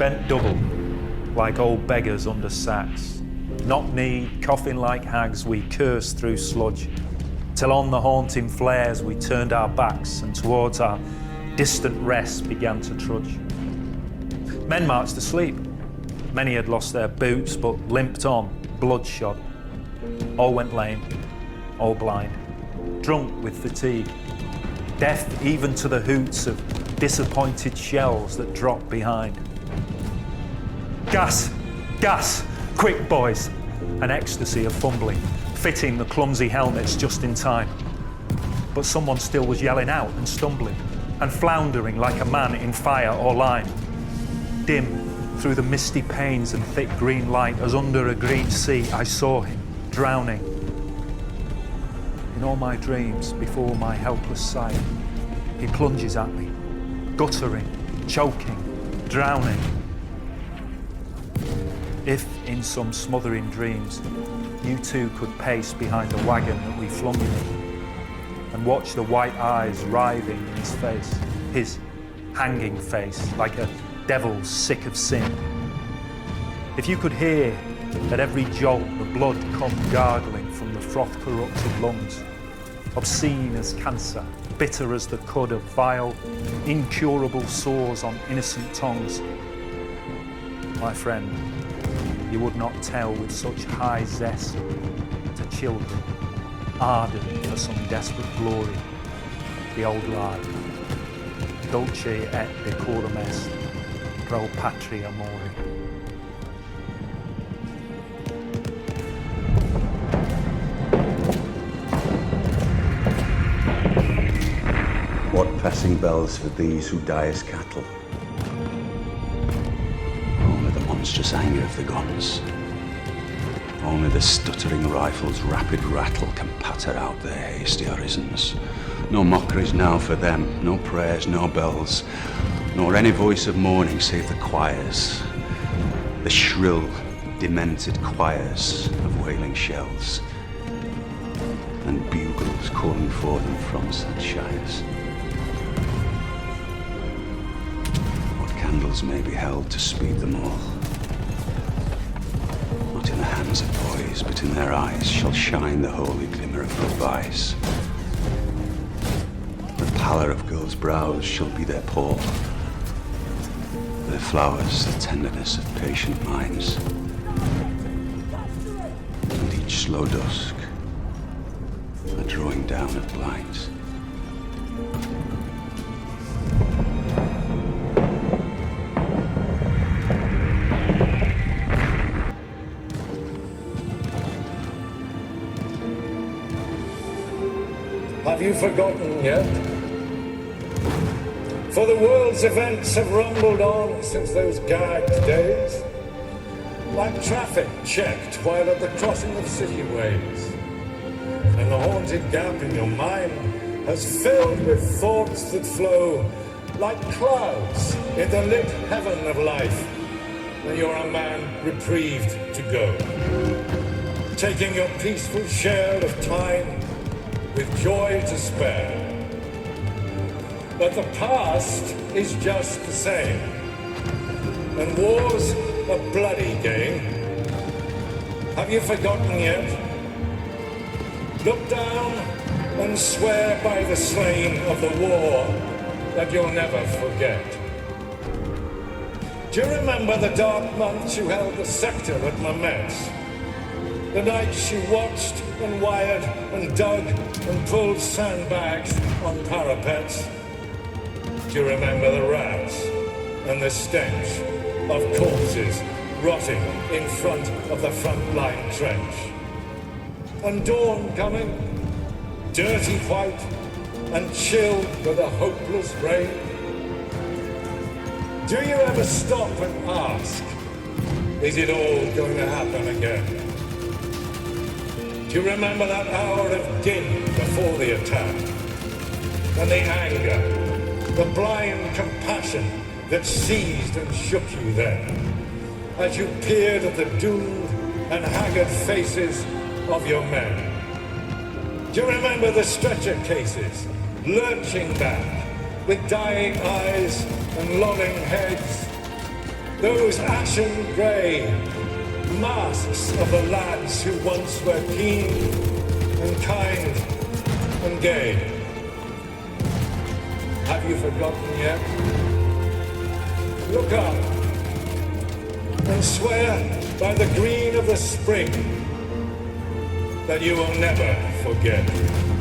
bent double, like old beggars under sacks. Knock-kneed, coughing like hags, we cursed through sludge, till on the haunting flares we turned our backs and towards our distant rest began to trudge. Men marched asleep. Many had lost their boots, but limped on, bloodshot. All went lame, all blind, drunk with fatigue, deaf even to the hoots of disappointed shells that dropped behind. Gas! Gas! Quick, boys! An ecstasy of fumbling, fitting the clumsy helmets just in time. But someone still was yelling out and stumbling, and floundering like a man in fire or lime. Dim through the misty panes and thick green light, as under a green sea I saw him, drowning. In all my dreams, before my helpless sight, he plunges at me, guttering, choking, drowning. If, in some smothering dreams, you too could pace behind the wagon that we flung him in, and watch the white eyes writhing in his face, his hanging face, like a devil sick of sin. If you could hear at every jolt the blood come gargling from the froth-corrupted lungs, obscene as cancer, bitter as the cud of vile, incurable sores on innocent tongues, my friend, you would not tell with such high zest to children, ardent for some desperate glory, the old lie, Dulce et Decorum est, pro patria mori. What passing bells for these who die as cattle? Only the monstrous anger of the guns. Only the stuttering rifle's rapid rattle can patter out their hasty orisons. No mockeries now for them, no prayers, no bells, nor any voice of mourning save the choirs, the shrill, demented choirs of wailing shells, and bugles calling for them from sad shires. What candles may be held to speed them all? Not in the hands of boys, but in their eyes shall shine the holy glimmer of goodbyes. The pallor of girls' brows shall be their pall, their flowers the tenderness of patient minds, and each slow dusk a drawing down of blinds. Have you forgotten yet? For the world's events have rumbled on since those gagged days, like traffic checked while at the crossing of city ways. And the haunted gap in your mind has filled with thoughts that flow like clouds in the lit heaven of life, when you're a man reprieved to go, taking your peaceful share of time with joy to spare. But the past is just the same, and war's a bloody game. Have you forgotten yet? Look down and swear by the slain of the war that you'll never forget. Do you remember the dark months you held the sector at Mametz? The nights you watched and wired and dug and pulled sandbags on parapets? Do you remember the rats and the stench of corpses rotting in front of the front line trench? And dawn coming, dirty white and chilled with a hopeless rain? Do you ever stop and ask, is it all going to happen again? Do you remember that hour of din before the attack? And the anger, the blind compassion that seized and shook you then, as you peered at the doomed and haggard faces of your men? Do you remember the stretcher cases, lurching back, with dying eyes and lolling heads? Those ashen grey masks of the lads who once were keen and kind and gay. Have you forgotten yet? Look up and swear by the green of the spring that you will never forget.